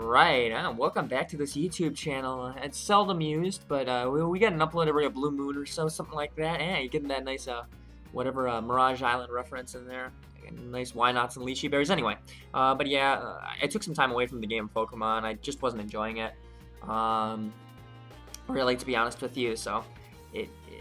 Right, welcome back to this YouTube channel. It's seldom used, but we get an upload every blue moon or so, something like that. Yeah, you're getting that nice, whatever, Mirage Island reference in there. Nice why nots and lychee berries. Anyway, but yeah, I took some time away from the game of Pokemon. I just wasn't enjoying it, really, to be honest with you. So,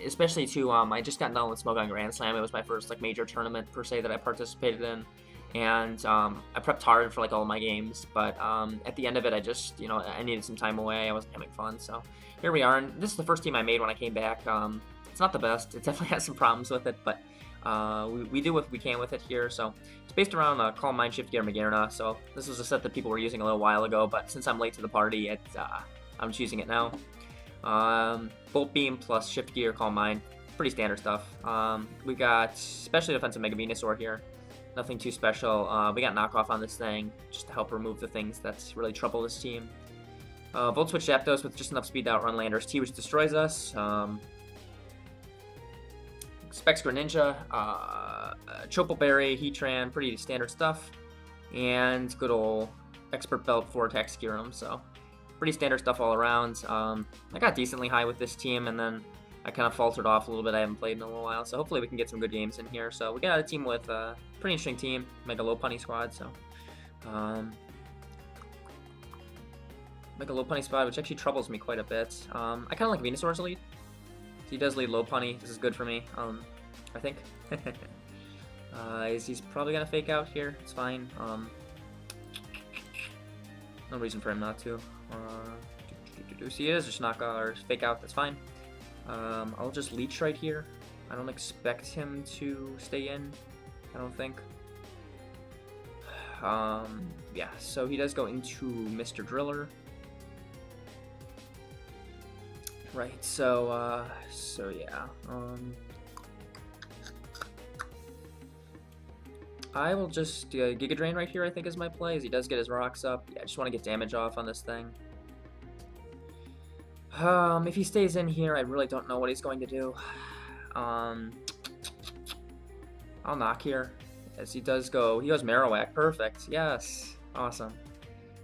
especially too, I just got done with Smoke on Grand Slam. It was my first like major tournament per se that I participated in. And I prepped hard for like all of my games, but at the end of it, I just, I needed some time away. I wasn't having fun, so here we are. And this is the first team I made when I came back. It's not the best. It definitely has some problems with it, but we do what we can with it here. So it's based around Calm Mind, Shift Gear, Magearna. So this was a set that people were using a little while ago, but since I'm late to the party, I'm choosing it now. Bolt Beam plus Shift Gear, Calm Mind. Pretty standard stuff. We got Specially Defensive Mega Venusaur here. Nothing too special. We got knockoff on this thing just to help remove the things that really trouble this team. Volt Switch Zapdos with just enough speed to outrun Landorus T, which destroys us. Specs Greninja, Chople Berry, Heatran, pretty standard stuff. And good old Expert Belt for attacks Kyurem, so pretty standard stuff all around. I got decently high with this team, and then I kind of faltered off a little bit. I haven't played in a little while, so hopefully we can get some good games in here. So we got a team with a pretty interesting team, Mega Lopunny squad. So Mega Lopunny squad, which actually troubles me quite a bit. I kind of like Venusaur's lead. He does lead Lopunny. This is good for me, I think. He's probably gonna fake out here. It's fine. No reason for him not to. So he is just knock out or fake out. That's fine. I'll just leech right here. I don't expect him to stay in, I don't think. Yeah, so he does go into Mr. Driller. Right, so yeah. I will just Giga Drain right here, I think is my play, as he does get his rocks up. Yeah, I just want to get damage off on this thing. If he stays in here, I really don't know what he's going to do. I'll knock here, as he does go. He goes Marowak. Perfect. Yes. Awesome.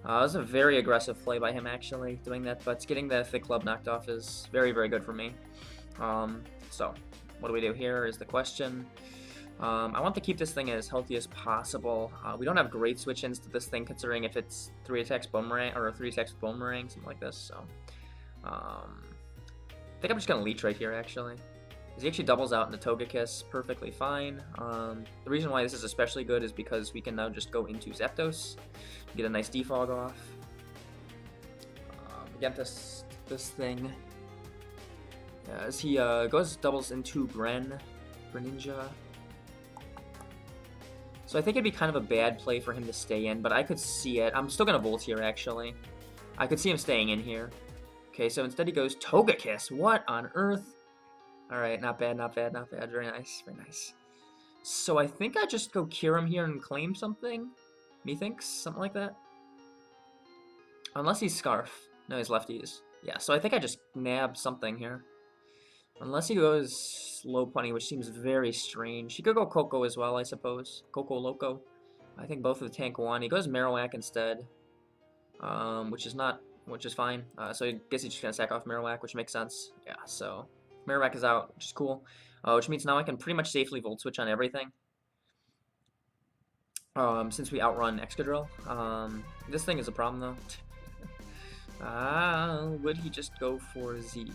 That was a very aggressive play by him, actually, doing that. But getting the Thick Club knocked off is very, very good for me. So, what do we do here is the question. I want to keep this thing as healthy as possible. We don't have great switch-ins to this thing, considering if it's 3 attacks Boomerang, or 3 attacks with Boomerang, something like this, so... I think I'm just going to leech right here, actually. Because he actually doubles out into Togekiss perfectly fine. The reason why this is especially good is because we can now just go into Zapdos, get a nice defog off. Get this thing. As he doubles into Greninja. So I think it'd be kind of a bad play for him to stay in, but I could see it. I'm still going to Volt here, actually. I could see him staying in here. Okay, so instead he goes Togekiss. What on earth? Alright, not bad, not bad, not bad. Very nice, very nice. So I think I just go Kyurem here and claim something. Methinks? Something like that? Unless he's Scarf. No, he's lefties. Yeah, so I think I just nab something here. Unless he goes Lopunny, which seems very strange. He could go Coco as well, I suppose. Coco Loco. I think both of the tank one. He goes Marowak instead. Which is fine. So I guess he's just going to sack off Marowak, which makes sense. Yeah, so Marowak is out, which is cool. Which means now I can pretty much safely Volt Switch on everything. Since we outrun Excadrill. This thing is a problem, though. Would he just go for Z?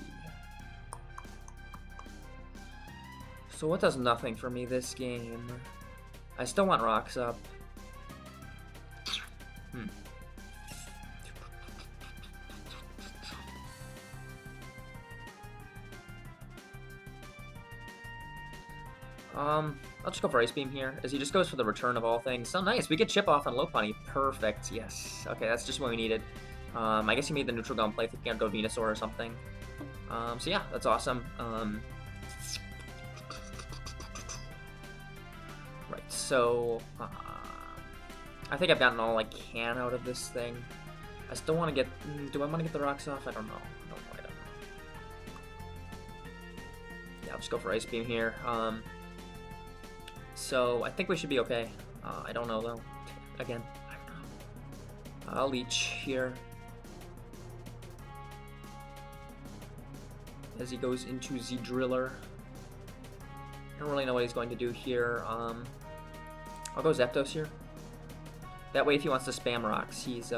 So what does nothing for me this game? I still want rocks up. I'll just go for Ice Beam here, as he just goes for the return of all things. So nice, we get Chip off on Lopunny. Perfect, yes. Okay, that's just what we needed. I guess he made the neutral gun play if he can't go Venusaur or something. So yeah, that's awesome. Right, so... I think I've gotten all I can out of this thing. I still want to get... do I want to get the rocks off? I don't know. I don't know. Yeah, I'll just go for Ice Beam here. So I think we should be okay. I don't know though. Again, I don't I'll leech here. As he goes into the driller. I don't really know what he's going to do here. I'll go Zapdos here. That way if he wants to spam rocks, he's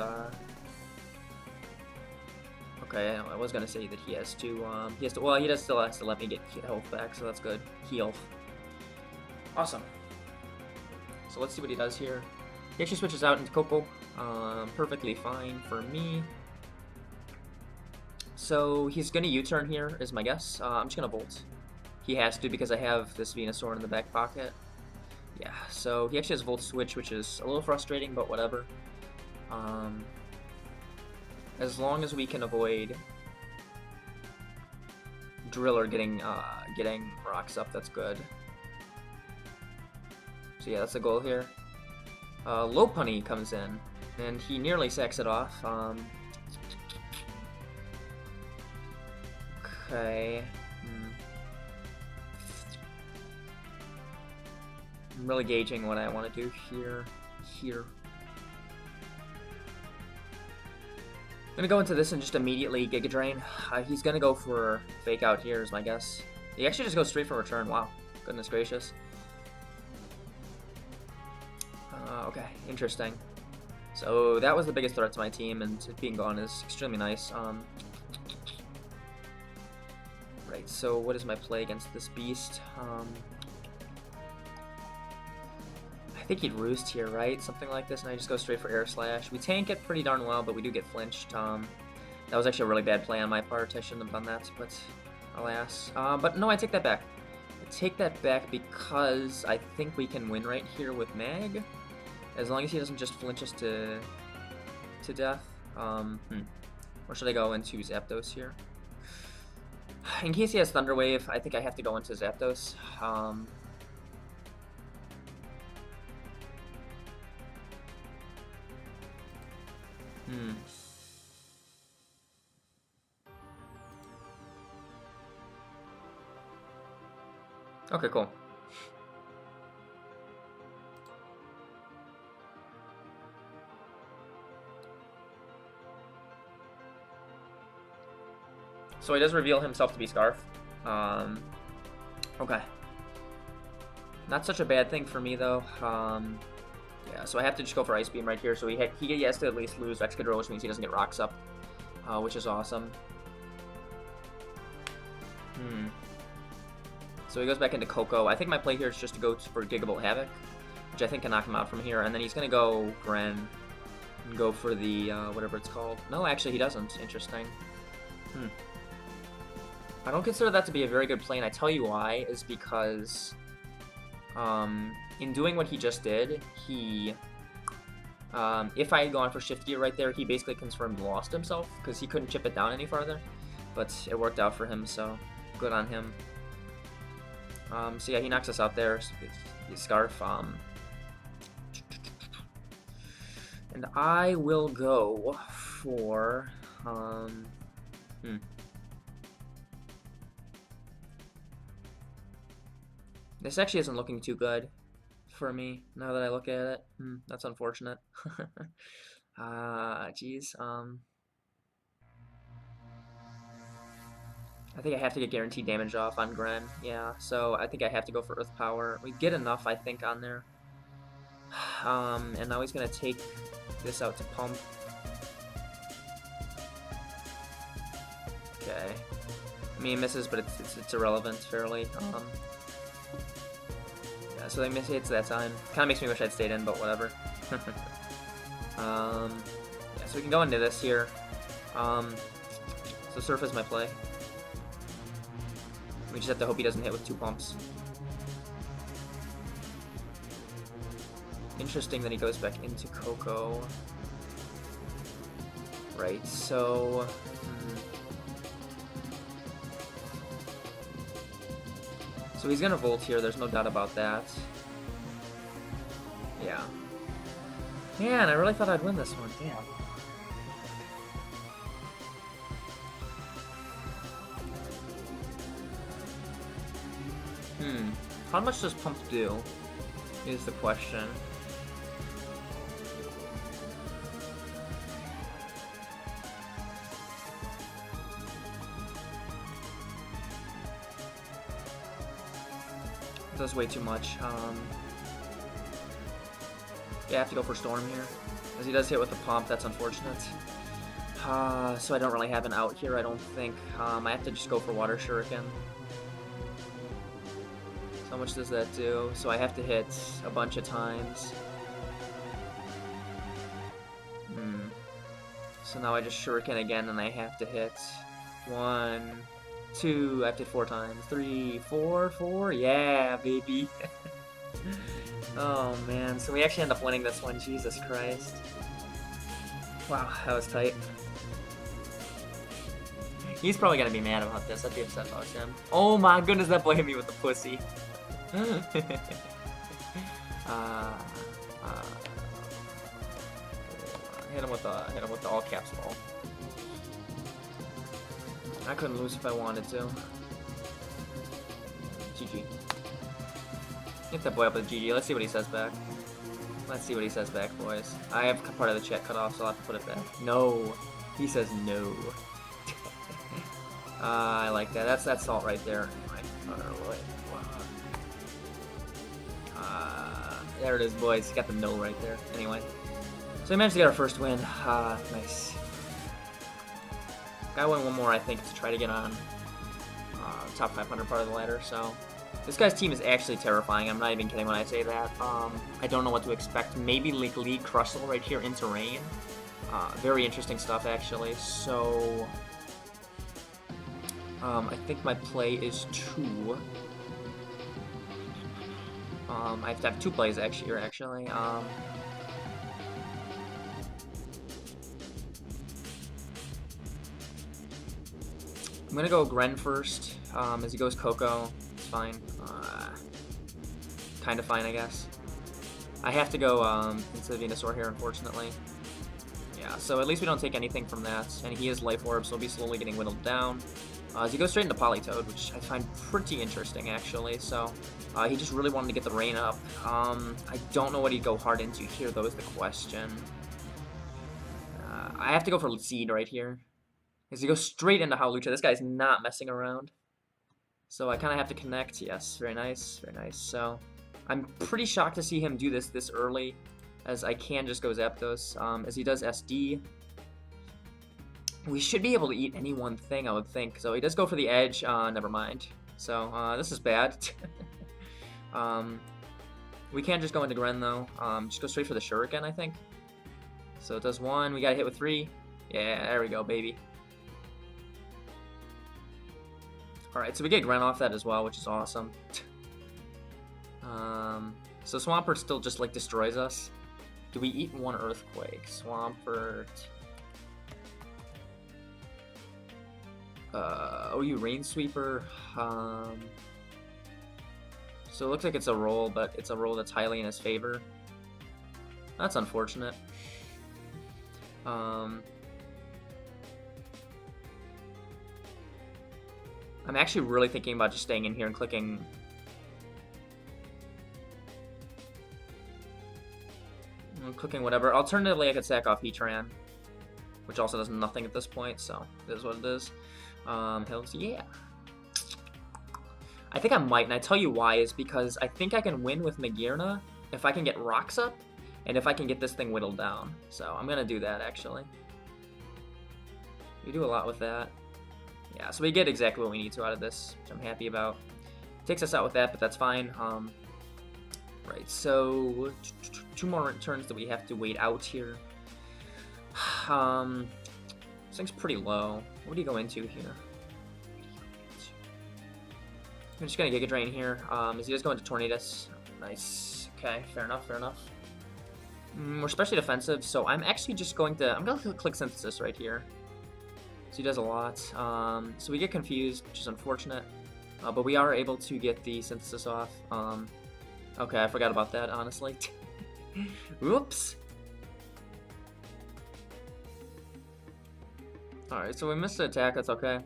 okay, I was gonna say that he has to well, he still has to let me get health back, so that's good. Heal. Awesome. So let's see what he does here. He actually switches out into Coco. Perfectly fine for me. So he's gonna U-turn here, is my guess. I'm just gonna Volt. He has to because I have this Venusaur in the back pocket. Yeah, so he actually has Volt Switch, which is a little frustrating, but whatever. As long as we can avoid Driller getting rocks up, that's good. So yeah, that's the goal here. Lopunny comes in, and he nearly sacks it off. Okay. I'm really gauging what I want to do here. I'm gonna go into this and just immediately Giga Drain. He's gonna go for Fake Out here, is my guess. He actually just goes straight for return. Wow, goodness gracious. Okay, interesting. So that was the biggest threat to my team, and it being gone is extremely nice. Right, so what is my play against this beast? I think he'd Roost here, right? Something like this, and I just go straight for Air Slash. We tank it pretty darn well, but we do get flinched. That was actually a really bad play on my part. I shouldn't have done that, but alas. But no, I take that back. I take that back because I think we can win right here with Mag. As long as he doesn't just flinch us to death. Or should I go into Zapdos here? In case he has Thunder Wave, I think I have to go into Zapdos. Okay, cool. So he does reveal himself to be Scarf. Okay. Not such a bad thing for me, though. Yeah, so I have to just go for Ice Beam right here. So he has to at least lose Excadrill, which means he doesn't get Rocks up, which is awesome. So he goes back into Coco. I think my play here is just to go for Gigable Havoc, which I think can knock him out from here. And then he's going to go Gren and go for the, whatever it's called. No, actually he doesn't. Interesting. I don't consider that to be a very good play, and I tell you why, is because in doing what he just did, he, if I had gone for Shift Gear right there, he basically confirmed lost himself, because he couldn't chip it down any farther, but it worked out for him, so good on him. So yeah, he knocks us out there, Scarf, and I will go for, This actually isn't looking too good for me, now that I look at it. That's unfortunate. Geez. I think I have to get guaranteed damage off on Gren. Yeah, so I think I have to go for Earth Power. We get enough, I think, on there. And now he's going to take this out to Pump. Okay. I mean, he misses, but it's irrelevant, fairly. Yeah, so they miss hits that time. Kind of makes me wish I'd stayed in, but whatever. Yeah, so we can go into this here. So Surf is my play. We just have to hope he doesn't hit with 2 pumps. Interesting that he goes back into Coco. Right, so... So he's gonna Volt here, there's no doubt about that. Yeah. Man, I really thought I'd win this one, damn. How much does Pump do, is the question. does way too much. Yeah, I have to go for Storm here. As he does hit with the pump, that's unfortunate. So I don't really have an out here, I don't think. I have to just go for Water Shuriken. So how much does that do? So I have to hit a bunch of times. So now I just Shuriken again, and I have to hit 1, 2, I have to hit 4 times. 3, 4, 4, yeah, baby. Oh man, so we actually end up winning this one, Jesus Christ. Wow, that was tight. He's probably gonna be mad about this, I'd be upset about him. Oh my goodness, that boy hit me with the pussy. Hit him with the all caps ball. I couldn't lose if I wanted to. GG. Hit that boy up with GG. Let's see what he says back. Let's see what he says back, boys. I have part of the chat cut off, so I'll have to put it back. No. He says no. I like that. That's salt right there. There it is, boys. Got the no right there. Anyway. So we managed to get our first win. Nice. Gotta win one more, I think, to try to get on top 500 part of the ladder. So this guy's team is actually terrifying. I'm not even kidding when I say that. I don't know what to expect. Maybe League Crustle right here into Rain. Very interesting stuff, actually. So I think my play is 2. I have to have 2 plays actually. I'm gonna go Gren first, as he goes Coco. It's fine. Kind of fine, I guess. I have to go into Venusaur here, unfortunately. Yeah, so at least we don't take anything from that. And he is Life Orb, so he'll be slowly getting whittled down. As he goes straight into Politoed, which I find pretty interesting, actually. So he just really wanted to get the rain up. I don't know what he'd go hard into here, though, is the question. I have to go for Seed right here. Because he goes straight into Howlucha. This guy's not messing around. So I kind of have to connect. Yes, very nice, very nice. So I'm pretty shocked to see him do this early, as I can just go Zapdos. As he does SD. We should be able to eat any one thing, I would think. So he does go for the edge. Never mind. So this is bad. We can't just go into Gren, though. Just go straight for the Shuriken, I think. So it does 1. We got to hit with 3. Yeah, there we go, baby. Alright, so we get Gren off that as well, which is awesome. So Swampert still just, like, destroys us. Do we eat 1 Earthquake? Swampert... OU Rain Sweeper. So it looks like it's a roll, but it's a roll that's highly in his favor. That's unfortunate. I'm actually really thinking about just staying in here and clicking. Clicking whatever. Alternatively, I could sack off Heatran, which also does nothing at this point, so it is what it is. Hills, yeah. I think I might, and I tell you why is because I think I can win with Magearna if I can get rocks up, and if I can get this thing whittled down. So I'm gonna do that, actually. We do a lot with that. Yeah, so we get exactly what we need to out of this, which I'm happy about. Takes us out with that, but that's fine. Right, so 2 more turns that we have to wait out here. This thing's pretty low. What do you go into here? I'm just gonna Giga Drain here. As he does go into Tornadus. Nice. Okay, fair enough, fair enough. We're especially defensive, so I'm actually just going to... I'm gonna click Synthesis right here. So he does a lot. So we get confused, which is unfortunate. But we are able to get the Synthesis off. Okay, I forgot about that, honestly. Whoops. Alright, so we missed the attack, that's okay.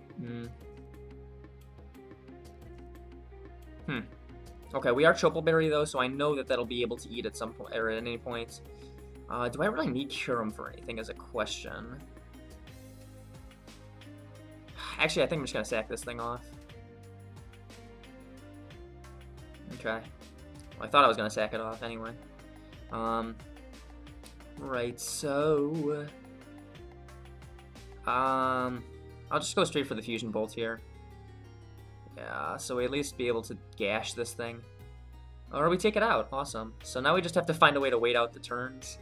Okay, we are Chople Berry though, so I know that that'll be able to eat at some point, or at any point. Do I really need Kyurem for anything as a question? Actually, I think I'm just gonna sack this thing off. Okay. Well, I thought I was gonna sack it off anyway. Right, so... I'll just go straight for the Fusion Bolt here. Yeah, so we at least be able to gash this thing. Or we take it out. Awesome. So now we just have to find a way to wait out the turns.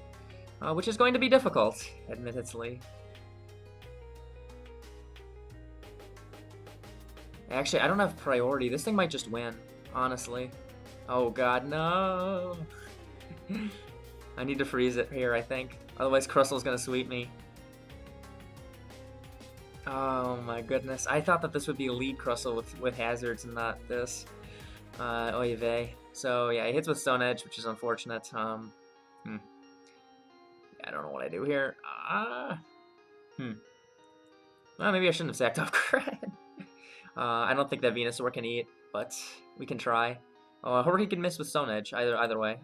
Which is going to be difficult, admittedly. Actually, I don't have priority. This thing might just win, honestly. Oh god, no! I need to freeze it here, I think. Otherwise, Crustl's gonna sweep me. Oh my goodness. I thought that this would be a lead Crustle with hazards and not this. Oy vey. So yeah, it hits with Stone Edge, which is unfortunate. Yeah, I don't know what I do here. Well, maybe I shouldn't have sacked off Gren. I don't think that Venusaur can eat, but we can try. Or he can miss with Stone Edge. Either way.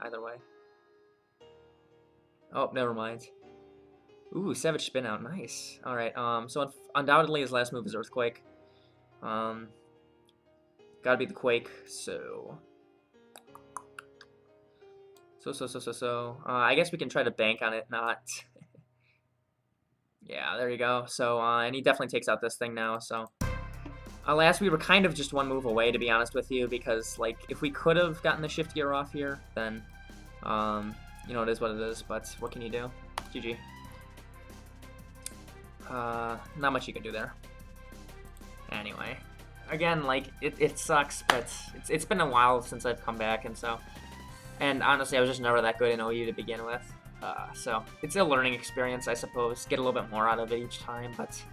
Oh, never mind. Ooh, Savage Spin Out. Nice. Alright, so undoubtedly his last move is Earthquake. Gotta be the Quake, so... I guess we can try to bank on it, not... Yeah, there you go. So, and he definitely takes out this thing now, so... Alas, we were kind of just one move away, to be honest with you, because, like, if we could have gotten the Shift Gear off here, then, you know, it is what it is, but what can you do? GG. Not much you can do there. Anyway. Again, like, it sucks, but it's been a while since I've come back, and so... And honestly, I was just never that good in OU to begin with. So, it's a learning experience, I suppose. Get a little bit more out of it each time, but...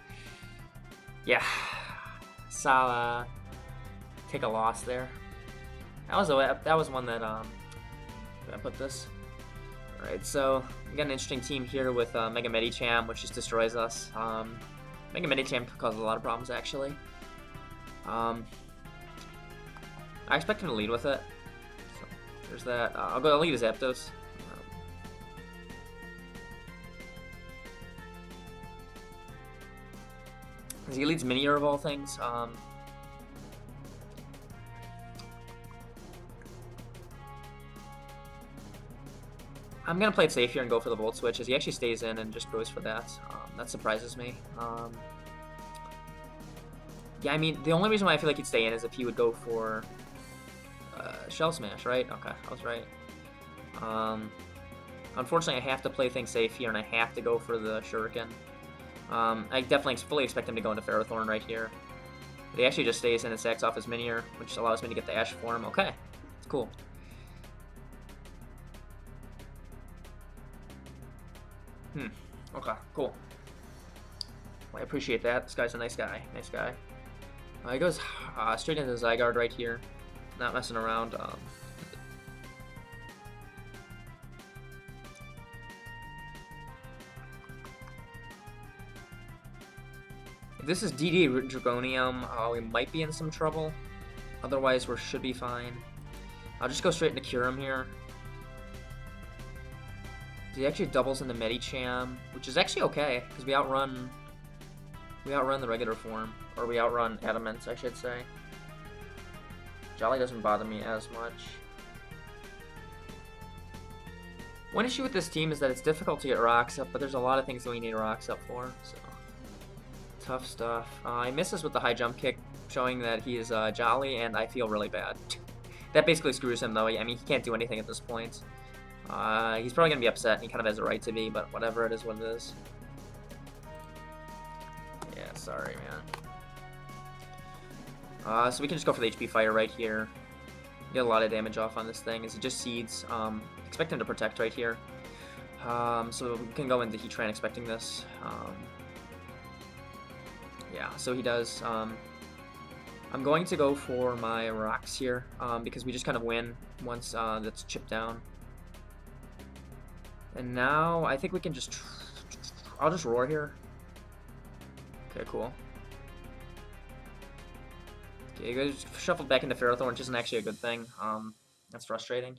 Yeah. Sala... Take a loss there. That was one that, did I put this? Alright, so we got an interesting team here with Mega Medicham, which just destroys us. Mega Medicham causes a lot of problems, actually. I expect him to lead with it. So there's that. I'll lead as Zapdos. Because he leads Minior of all things. I'm going to play it safe here and go for the Volt Switch, as he actually stays in and just goes for that. That surprises me. Yeah, I mean, the only reason why I feel like he'd stay in is if he would go for Shell Smash, right? Okay, I was right. Unfortunately, I have to play things safe here, and I have to go for the Shuriken. I definitely fully expect him to go into Ferrothorn right here. But he actually just stays in and sacks off his Minior, which allows me to get the Ash form. Okay, it's cool. Okay, cool. Well, I appreciate that. This guy's a nice guy. Nice guy. He goes straight into Zygarde right here. Not messing around. If this is DD Dragonium, we might be in some trouble. Otherwise, we should be fine. I'll just go straight into Kyurem here. He actually doubles into Medicham, which is actually okay, because we outrun the regular form. Or we outrun Adamant, I should say. Jolly doesn't bother me as much. One issue with this team is that it's difficult to get rocks up, but there's a lot of things that we need rocks up for, so... Tough stuff. He misses with the high jump kick, showing that he is Jolly, and I feel really bad. That basically screws him, though. I mean, he can't do anything at this point. He's probably going to be upset, and he kind of has a right to be, but whatever, it is what it is. Yeah, sorry, man. So we can just go for the HP Fire right here. Get a lot of damage off on this thing, as he just seeds. Expect him to protect right here. So we can go into Heatran expecting this. Yeah, so he does. I'm going to go for my rocks here, because we just kind of win once that's chipped down. And now, I think we can just... I'll just roar here. Okay, cool. Okay, you guys shuffled back into Ferrothorn, which isn't actually a good thing. That's frustrating.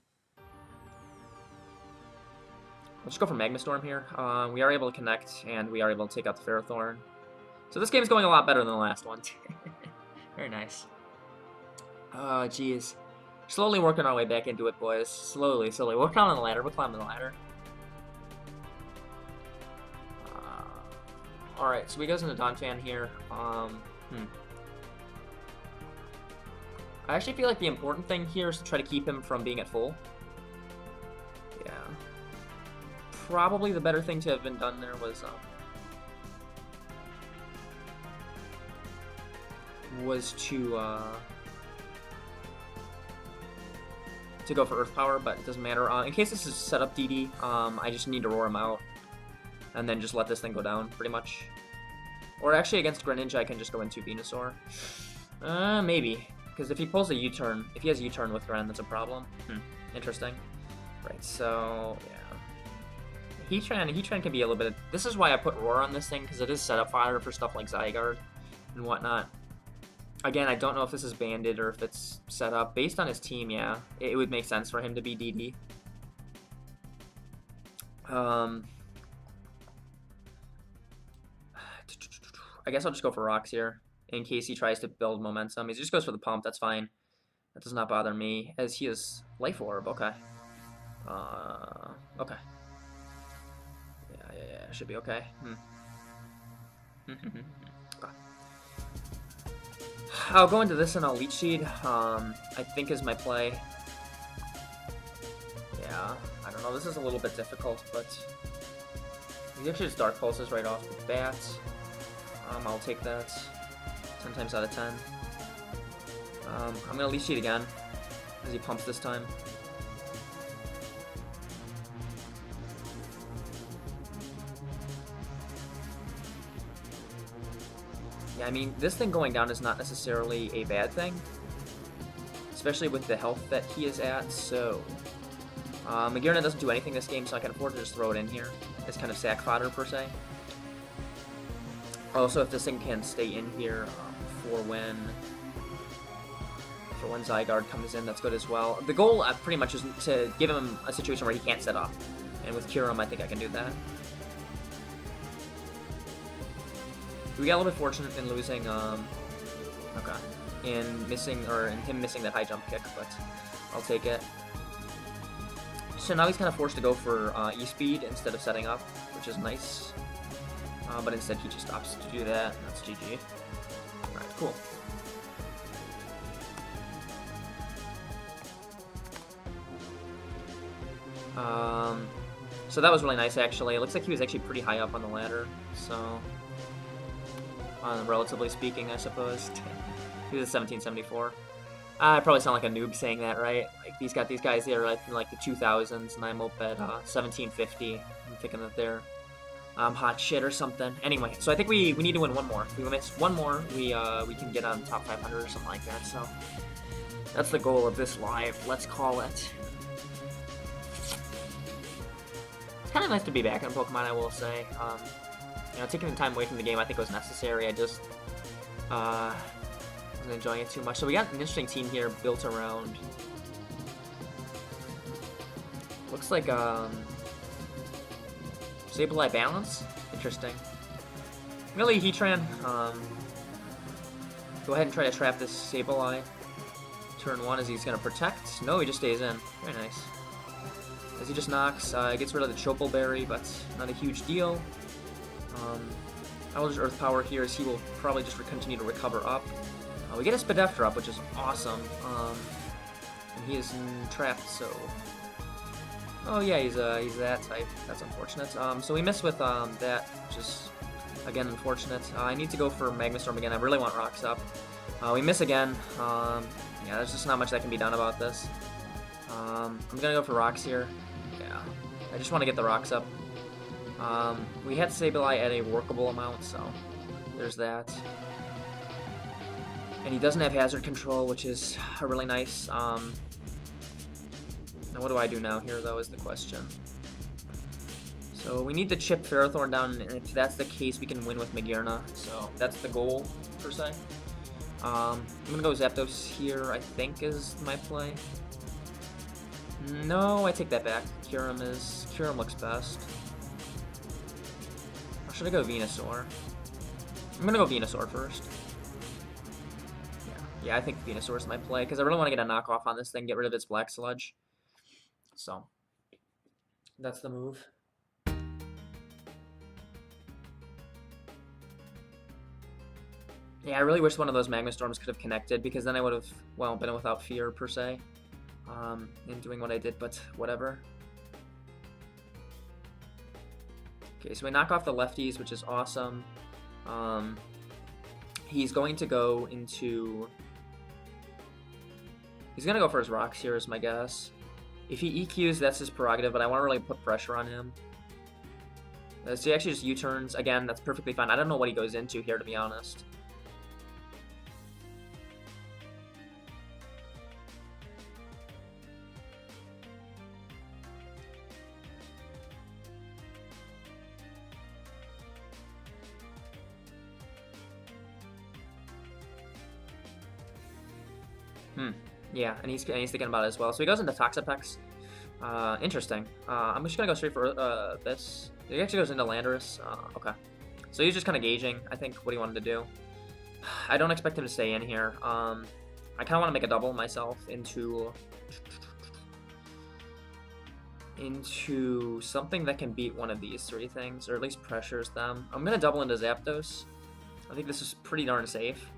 Let's just go for Magma Storm here. We are able to connect, and we are able to take out the Ferrothorn. So this game's going a lot better than the last one. Very nice. Oh, jeez. Slowly working our way back into it, boys. Slowly, slowly. We're climbing the ladder. We're climbing the ladder. Alright, so we goes into Donphan here. I actually feel like the important thing here is to try to keep him from being at full. Yeah. Probably the better thing to have been done there was to go for Earth Power, but it doesn't matter. In case this is set up DD, I just need to roar him out. And then just let this thing go down, pretty much. Or actually, against Greninja, I can just go into Venusaur. Maybe. Because if he pulls a U-turn, if he has a U-turn with Gren, that's a problem. Interesting. Right, so, yeah. Heatran can be a little bit... This is why I put Roar on this thing, because it is setup fodder for stuff like Zygarde and whatnot. Again, I don't know if this is banded or if it's set up. Based on his team, yeah, it would make sense for him to be DD. I guess I'll just go for Rocks here, in case he tries to build momentum. He just goes for the pump, that's fine. That does not bother me, as he is Life Orb, okay. Okay. Yeah, should be okay. Okay. I'll go into this and I'll Leech Seed, I think is my play. Yeah, I don't know, this is a little bit difficult, but... He actually just Dark Pulses right off the bat. I'll take that 10 times out of 10. I'm going to Leech Seed again, as he pumps this time. Yeah, I mean, this thing going down is not necessarily a bad thing, especially with the health that he is at, so... Magearna doesn't do anything this game, so I can afford to just throw it in here. It's kind of sack fodder, per se. Also, if this thing can stay in here for when Zygarde comes in, that's good as well. The goal pretty much is to give him a situation where he can't set up. And with Kyurem, I think I can do that. We got a little bit fortunate in losing, in him missing that high jump kick, but I'll take it. So now he's kind of forced to go for E-Speed instead of setting up, which is nice. But instead he just opts to do that, and that's GG. Alright, cool. So that was really nice, actually. It looks like he was actually pretty high up on the ladder, so... relatively speaking, I suppose. He was at 1774. I probably sound like a noob saying that, right? Like, he's got these guys there in like the 2000s, and I'm up at 1750. I'm thinking that they're hot shit or something. Anyway, so I think we need to win one more. If we miss one more, we can get on top 500 or something like that. So that's the goal of this live. Let's call it. It's kind of nice to be back in Pokemon, I will say. You know, taking the time away from the game, I think was necessary. I just wasn't enjoying it too much. So we got an interesting team here built around. Looks like Sableye Balance. Interesting. Really, Heatran. Go ahead and try to trap this Sableye. Turn 1 as he's gonna protect. No, he just stays in. Very nice. As he just knocks, gets rid of the Chopal Berry, but not a huge deal. I will just Earth Power here as he will probably just continue to recover up. We get a Spadefter up, which is awesome. And he is trapped, so... Oh yeah, he's that type. That's unfortunate. So we miss with that, which is, again, unfortunate. I need to go for Magma Storm again. I really want Rocks up. We miss again. Yeah, there's just not much that can be done about this. I'm gonna go for Rocks here. Yeah, I just want to get the Rocks up. We had Sableye at a workable amount, so there's that. And he doesn't have Hazard Control, which is really nice. Now what do I do now here, though, is the question. So we need to chip Ferrothorn down, and if that's the case, we can win with Magearna. So that's the goal, per se. I'm gonna go Zapdos here, I think, is my play. No, I take that back. Kyurem looks best. Or should I go Venusaur? I'm gonna go Venusaur first. Yeah. Yeah, I think Venusaur is my play, because I really want to get a knockoff on this thing, get rid of its Black Sludge. So, that's the move. Yeah, I really wish one of those Magma Storms could have connected, because then I would have, well, been without fear, per se, in doing what I did, but whatever. Okay, so we knock off the lefties, which is awesome. He's going to go into... He's going to go for his rocks here, is my guess. If he EQs, that's his prerogative, but I want to really put pressure on him. So he actually just U-turns. Again, that's perfectly fine. I don't know what he goes into here, to be honest. Yeah, and he's thinking about it as well. So he goes into Toxapex. Interesting. I'm just gonna go straight for this. He actually goes into Landorus. Okay. So he's just kind of gauging, I think, what he wanted to do. I don't expect him to stay in here. I kind of want to make a double myself into something that can beat one of these three things, or at least pressures them. I'm gonna double into Zapdos. I think this is pretty darn safe,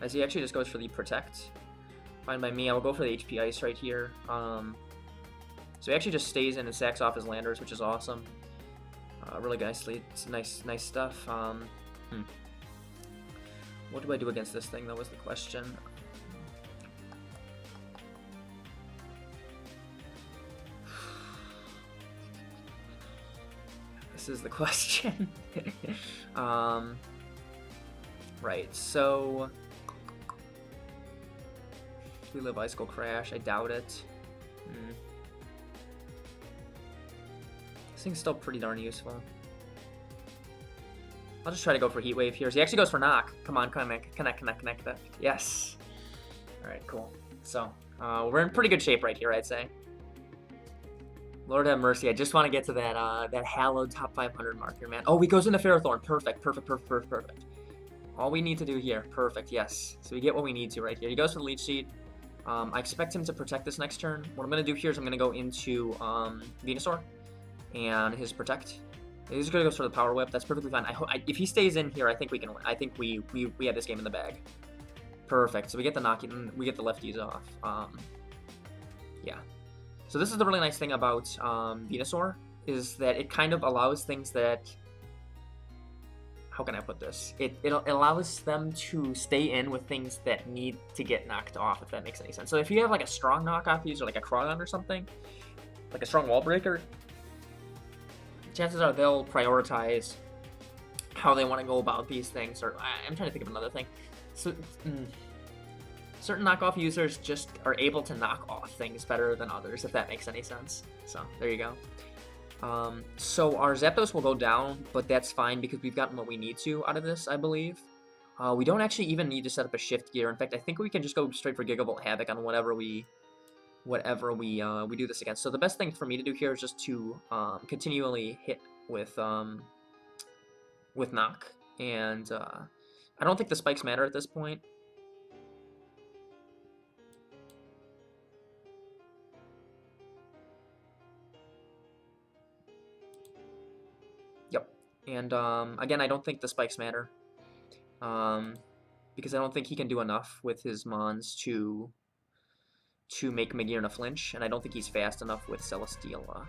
as he actually just goes for the Protect. Fine by me. I will go for the HP Ice right here. So he actually just stays in and sacks off his Landers, which is awesome. Really nicely. It's nice stuff. What do I do against this thing? That was the question. This is the question. Right, so... we live Icicle Crash. I doubt it. This thing's still pretty darn useful. I'll just try to go for Heat Wave here. So he actually goes for Knock. Come on, connect. Yes. Alright, cool. So, we're in pretty good shape right here, I'd say. Lord have mercy. I just want to get to that that hallowed top 500 mark here, man. Oh, he goes into Ferrothorn. Perfect. All we need to do here. Perfect, yes. So we get what we need to right here. He goes for the Leech Seed. I expect him to protect this next turn. What I'm going to do here is I'm going to go into Venusaur and his Protect. He's going to go for the Power Whip. That's perfectly fine. If he stays in here, I think we can win. I think we have this game in the bag. Perfect. So we get the knocking, we get the lefties off. Yeah. So this is the really nice thing about Venusaur, is that it kind of allows things that... How can I put this? It allows them to stay in with things that need to get knocked off, if that makes any sense. So if you have like a strong knockoff user, like a Crawdon or something, like a strong wall breaker, chances are they'll prioritize how they want to go about these things. Or I'm trying to think of another thing. So certain knockoff users just are able to knock off things better than others, if that makes any sense. So there you go. So our Zapdos will go down, but that's fine because we've gotten what we need to out of this, I believe. We don't actually even need to set up a shift gear. In fact, I think we can just go straight for Gigavolt Havoc on whatever we do this against. So the best thing for me to do here is just to continually hit with Knock, and I don't think the spikes matter at this point. And again, I don't think the spikes matter, because I don't think he can do enough with his Mons to make Magearna flinch, and I don't think he's fast enough with Celesteela.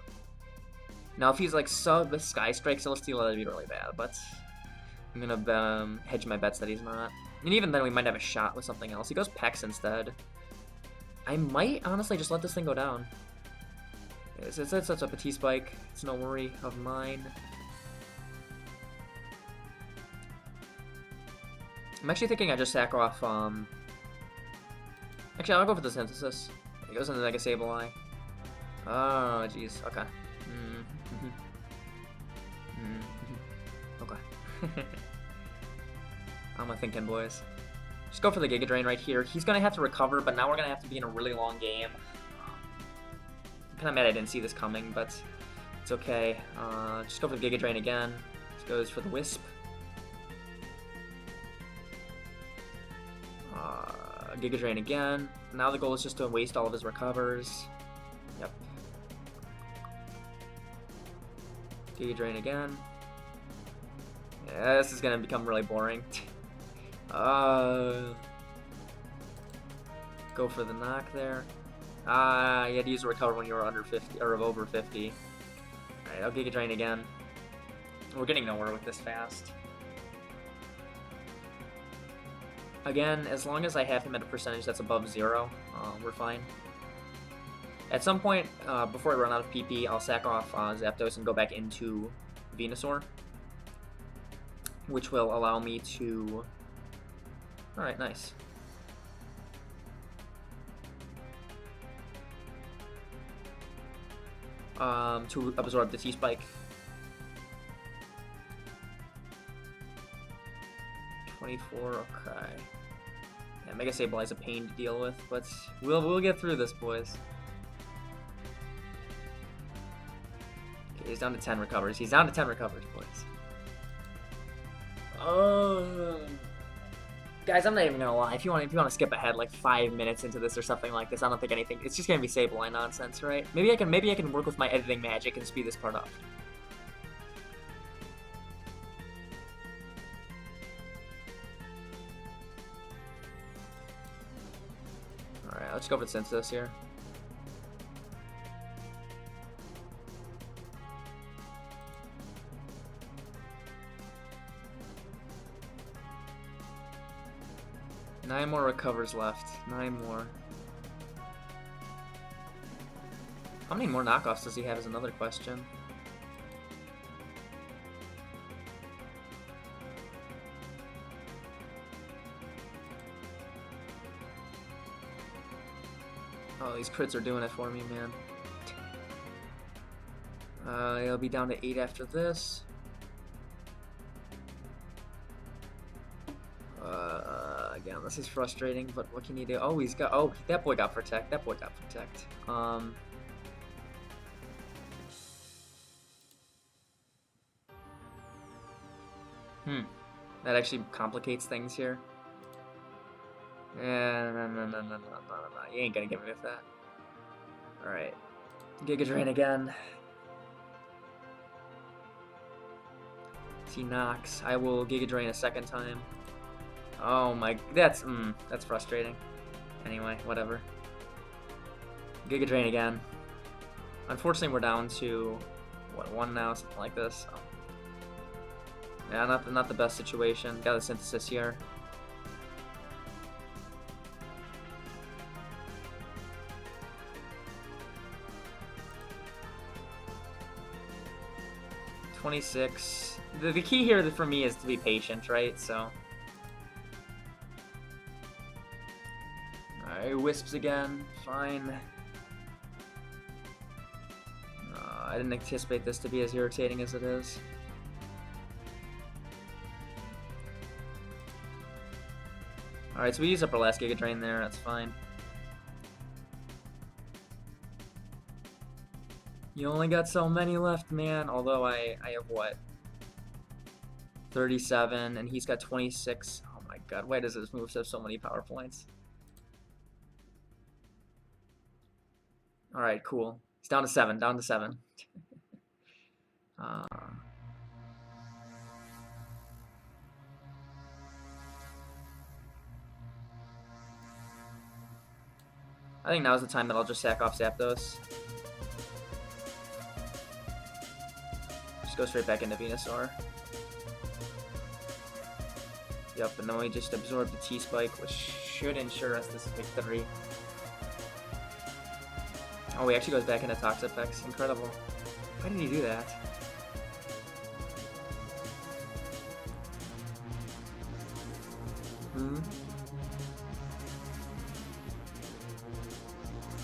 Now, if he's like sub Sky Strike Celesteela, that'd be really bad, but I'm gonna hedge my bets that he's not. And even then, we might have a shot with something else. He goes Pex instead. I might honestly just let this thing go down. It sets up a T-Spike. It's no worry of mine. I'm actually thinking I just sack off, actually, I'll go for the Synthesis. It goes into Mega Sableye. Oh, jeez, okay. Okay. I'm a thinking, boys. Just go for the Giga Drain right here. He's gonna have to recover, but now we're gonna have to be in a really long game. I'm kinda mad I didn't see this coming, but it's okay. Just go for the Giga Drain again. This goes for the Wisp. Giga Drain again. Now the goal is just to waste all of his recovers. Yep. Giga Drain again. Yeah, this is gonna become really boring. Go for the knock there. You had to use a recover when you were under 50 or over 50. Alright, I'll Giga Drain again. We're getting nowhere with this fast. Again, as long as I have him at a percentage that's above 0, we're fine. At some point, before I run out of PP, I'll sack off Zapdos and go back into Venusaur, which will allow me to... Alright, nice. To absorb the T-Spike. 24, okay. Yeah, Mega Sable is a pain to deal with, but we'll get through this, boys. Okay, he's down to 10 recovers. He's down to 10 recovers, boys. Guys, I'm not even gonna lie. If you want to skip ahead like 5 minutes into this or something like this, I don't think anything. It's just gonna be Sableye nonsense, right? Maybe I can work with my editing magic and speed this part up. All right, let's go for the Synthesis here. Nine more recovers left. 9 more. How many more knockoffs does he have is another question. Oh, these crits are doing it for me, man. He'll be down to 8 after this. Again, this is frustrating, but what can you do? Oh, he's got... Oh, that boy got Protect. That boy got Protect. That actually complicates things here. Yeah, no. You ain't gonna get rid of that. Alright. Giga Drain again. He knocks. I will Giga Drain a second time. Oh my, that's frustrating. Anyway, whatever. Giga Drain again. Unfortunately, we're down to, what, 1 now, something like this. So. Yeah, not the best situation. Got a Synthesis here. $26. The key here for me is to be patient, right? So. Alright, Wisps again. Fine. I didn't anticipate this to be as irritating as it is. Alright, so we used up our last Giga Drain there, that's fine. You only got so many left, man. Although I have what? 37, and he's got 26. Oh my god, why does this move have so many power points? Alright, cool. He's down to 7, down to 7. I think now's the time that I'll just sack off Zapdos. Just go straight back into Venusaur. Yep, and then we just absorb the T-Spike, which should ensure us this victory. Oh, he actually goes back into Toxapex. Incredible. Why did he do that?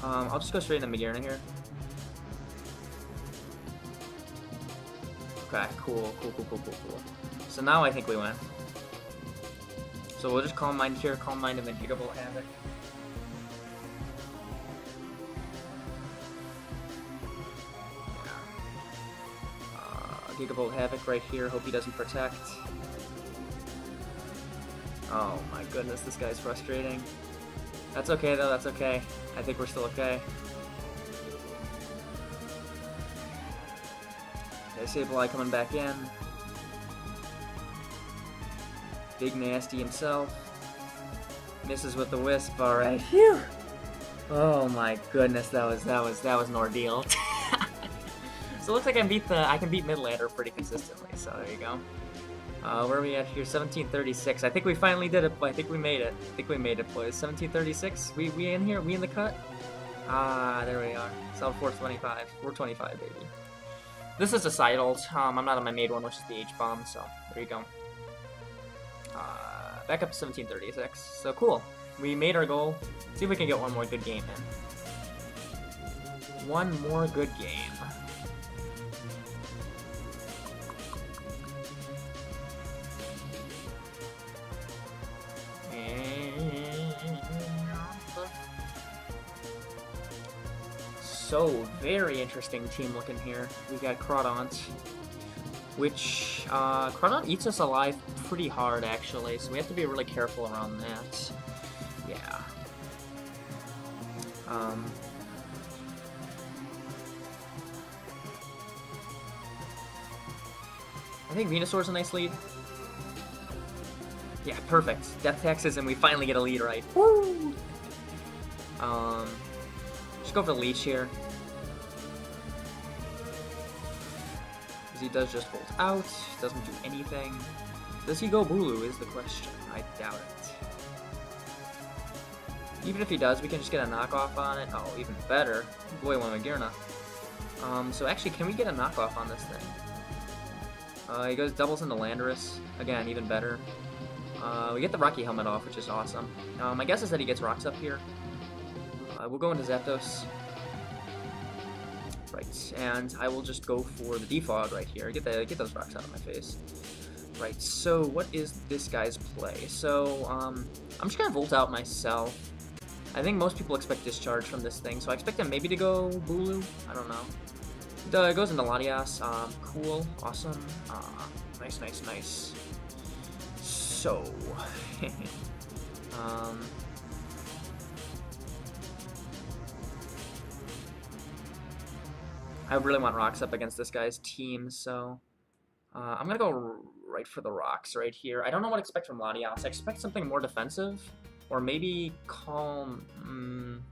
I'll just go straight into Magearna here. Okay, cool. So now I think we win. So we'll just Calm Mind here, Calm Mind, and then Gigavolt Havoc. Gigavolt Havoc right here. Hope he doesn't protect. Oh my goodness, this guy's frustrating. That's okay, though. That's okay. I think we're still okay. Okay, Sableye coming back in. Big Nasty himself. Misses with the Wisp. All right. Phew. Oh my goodness, that was an ordeal. So it looks like I can beat mid ladder pretty consistently. So there you go. Where are we at here? 1736. I think we finally did it. I think we made it. I think we made it, boys. 1736. We in here? We in the cut? Ah, there we are. So 425. 425, baby. This is a side ult. I'm not on my made one, which is the H-bomb. So there you go. Back up to 1736. So cool. We made our goal. See if we can get one more good game in. One more good game. So, very interesting team looking here. We got Crawdaunt, which, Crawdaunt eats us alive pretty hard, actually, so we have to be really careful around that. Yeah. I think Venusaur's a nice lead. Yeah, perfect. Death taxes, and we finally get a lead right. Woo! Just go for the leech here. He does just hold out, doesn't do anything. Does he go Bulu is the question. I doubt it. Even if he does, we can just get a knockoff on it. Oh, even better. Boy, one Magirna. So actually, can we get a knockoff on this thing? He goes doubles into Landorus. Again, even better. We get the Rocky Helmet off, which is awesome. My guess is that he gets rocks up here. We'll go into Zapdos. Right, and I will just go for the defog right here. Get those rocks out of my face. Right, so what is this guy's play? So, I'm just gonna Volt out myself. I think most people expect Discharge from this thing, so I expect him maybe to go Bulu. I don't know. It goes into Latias. Cool, awesome. Nice, nice, nice. So, I really want rocks up against this guy's team, so I'm gonna go right for the rocks right here. I don't know what to expect from Latias. I expect something more defensive, or maybe Calm.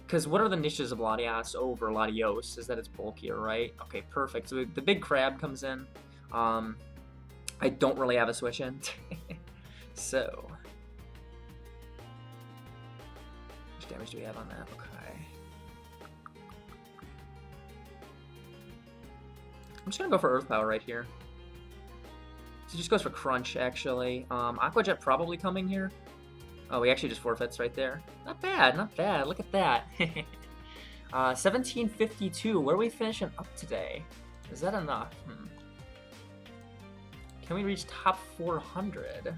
Because what are the niches of Latias over Latios? Is that it's bulkier, right? Okay, perfect. So the big crab comes in. I don't really have a switch in. So, how much damage do we have on that? Okay. I'm just gonna go for Earth Power right here. So he just goes for Crunch, actually. Aqua Jet probably coming here. Oh, he actually just forfeits right there. Not bad, not bad. Look at that. 1752. Where are we finishing up today? Is that enough? Can we reach top 400?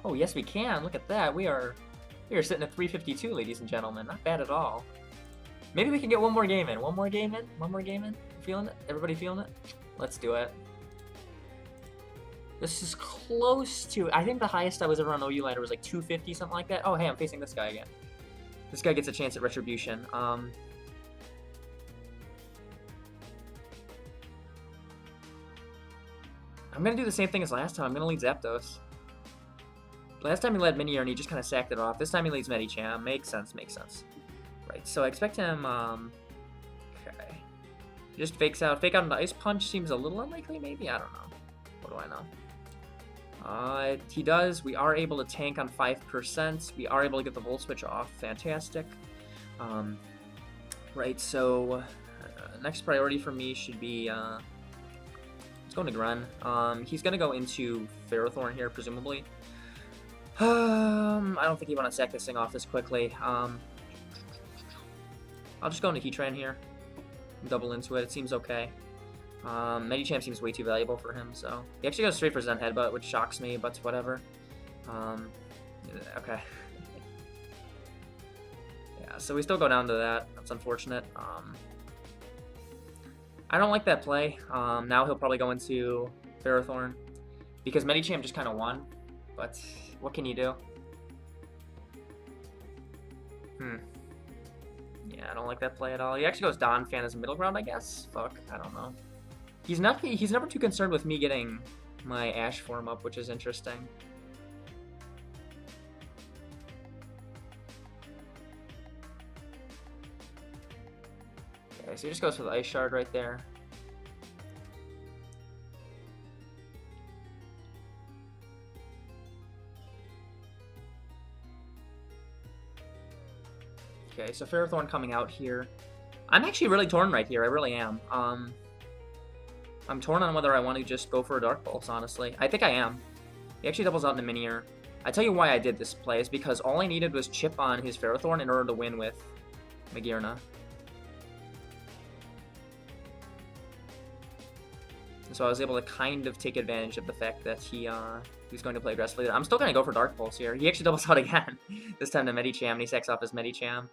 Oh, yes, we can. Look at that. We are sitting at 352, ladies and gentlemen. Not bad at all. Maybe we can get one more game in. One more game in? One more game in? Feeling it? Everybody feeling it? Let's do it. This is close to... I think the highest I was ever on OU Ladder was like 250, something like that. Oh, hey, I'm facing this guy again. This guy gets a chance at Retribution. I'm going to do the same thing as last time. I'm going to lead Zapdos. Last time he led Minior and he just kind of sacked it off. This time he leads Medicham. Makes sense, makes sense. Right, so I expect him... okay. He just fakes out. Fake out into Ice Punch seems a little unlikely, maybe? I don't know. What do I know? He does. We are able to tank on 5%. We are able to get the Volt Switch off. Fantastic. Right, so next priority for me should be... let's go into Gren. He's going to go into Ferrothorn here, presumably. I don't think he want to sack this thing off this quickly. I'll just go into Heatran here. Double into it. It seems okay. Medicham seems way too valuable for him, so... He actually goes straight for Zen Headbutt, which shocks me, but whatever. Okay. Yeah, so we still go down to that. That's unfortunate. I don't like that play. Now he'll probably go into Ferrothorn, because Medicham just kind of won, but what can you do? Yeah, I don't like that play at all. He actually goes Don Fan as a middle ground, I guess. Fuck, I don't know. He's never too concerned with me getting my Ash form up, which is interesting. Okay, so he just goes for the Ice Shard right there. Okay, so Ferrothorn coming out here. I'm actually really torn right here. I really am. I'm torn on whether I want to just go for a Dark Pulse, honestly. I think I am. He actually doubles out in a Minior. I tell you why I did this play is because all I needed was chip on his Ferrothorn in order to win with Magearna. So I was able to kind of take advantage of the fact that he's going to play aggressively. I'm still going to go for Dark Pulse here. He actually doubles out again. This time to Medicham, and he sacks off his Medicham.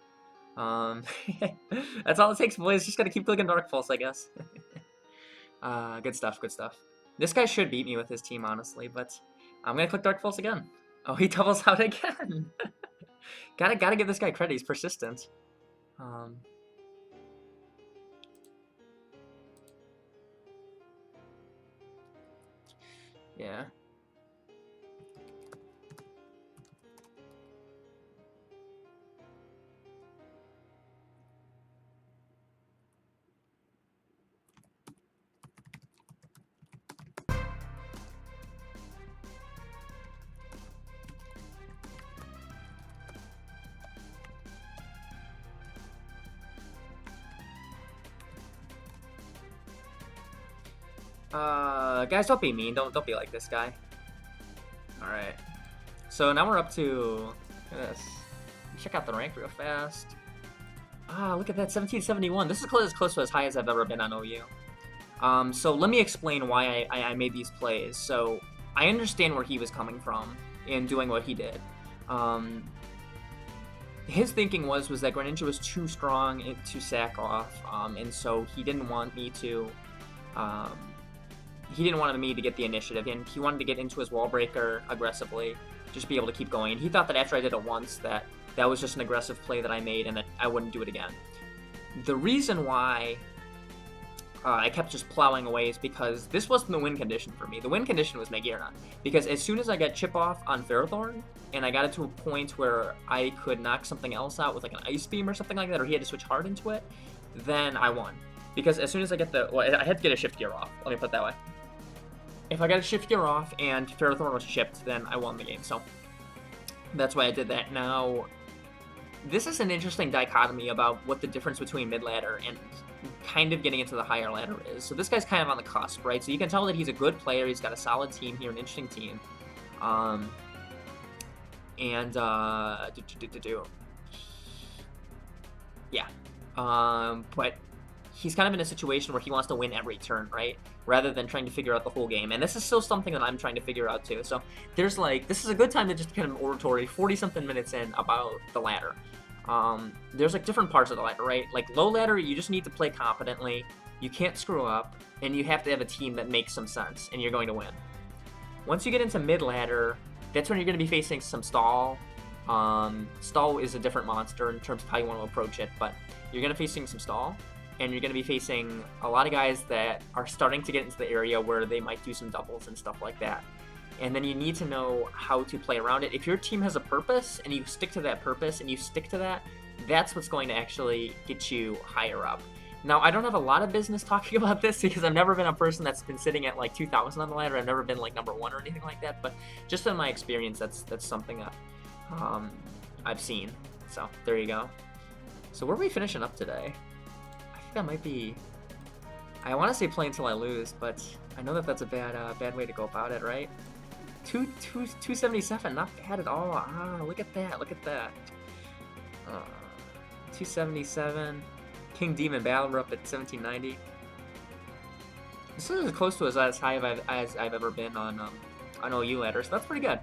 That's all it takes, boys. Just got to keep clicking Dark Pulse, I guess. Good stuff, good stuff. This guy should beat me with his team, honestly, but I'm going to click Dark Pulse again. Oh, he doubles out again. Gotta give this guy credit. He's persistent. Yeah. Guys, don't be mean. Don't be like this guy. All right. So now we're up to, look at this. Check out the rank real fast. Look at that, 1771. This is close to as high as I've ever been on OU. So let me explain why I made these plays. So I understand where he was coming from in doing what he did. His thinking was that Greninja was too strong to sack off, and so he didn't want me to. He didn't want me to get the initiative, and he wanted to get into his wall breaker aggressively, just be able to keep going. And he thought that after I did it once, that was just an aggressive play that I made, and that I wouldn't do it again. The reason why I kept just plowing away is because this wasn't the win condition for me. The win condition was Magearna, because as soon as I got chip off on Ferrothorn, and I got it to a point where I could knock something else out with like an Ice Beam or something like that, or he had to switch hard into it, then I won. Because as soon as I get I had to get a Shift Gear off, let me put it that way. If I got a Shift Gear off and Ferrothorn was chipped, then I won the game, so that's why I did that. Now, this is an interesting dichotomy about what the difference between mid-ladder and kind of getting into the higher ladder is. So this guy's kind of on the cusp, right? So you can tell that he's a good player, he's got a solid team here, an interesting team. But he's kind of in a situation where he wants to win every turn, right? Rather than trying to figure out the whole game. And this is still something that I'm trying to figure out too. So there's this is a good time to just kind of oratory 40-something minutes in about the ladder. There's like different parts of the ladder, right? Like low ladder, you just need to play competently. You can't screw up, and you have to have a team that makes some sense, and you're going to win. Once you get into mid ladder, that's when you're going to be facing some stall. Stall is a different monster in terms of how you want to approach it, but you're going to be facing some stall, and you're going to be facing a lot of guys that are starting to get into the area where they might do some doubles and stuff like that. And then you need to know how to play around it. If your team has a purpose, and you stick to that purpose, and you stick to that, that's what's going to actually get you higher up. Now, I don't have a lot of business talking about this because I've never been a person that's been sitting at like 2,000 on the ladder. I've never been like number 1 or anything like that, but just in my experience, that's something that I've seen. So there you go. So where are we finishing up today? I think that might be, I want to say play until I lose, but I know that that's a bad way to go about it, right? 277, not bad at all. Look at that, look at that. 277. King Demon Battle, we're up at 1790. This is as close to as high as I've ever been on OU ladder, so that's pretty good.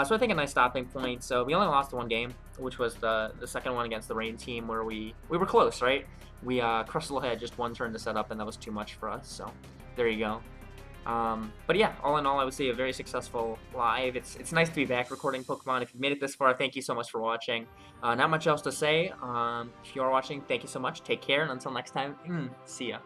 So I think a nice stopping point. So we only lost one game, which was the second one against the Rain team, where we were close, right? We Crustle had just one turn to set up, and that was too much for us. So there you go. But yeah, all in all, I would say a very successful live. It's nice to be back recording Pokemon. If you've made it this far, thank you so much for watching. Not much else to say. If you are watching, thank you so much. Take care, and until next time, see ya.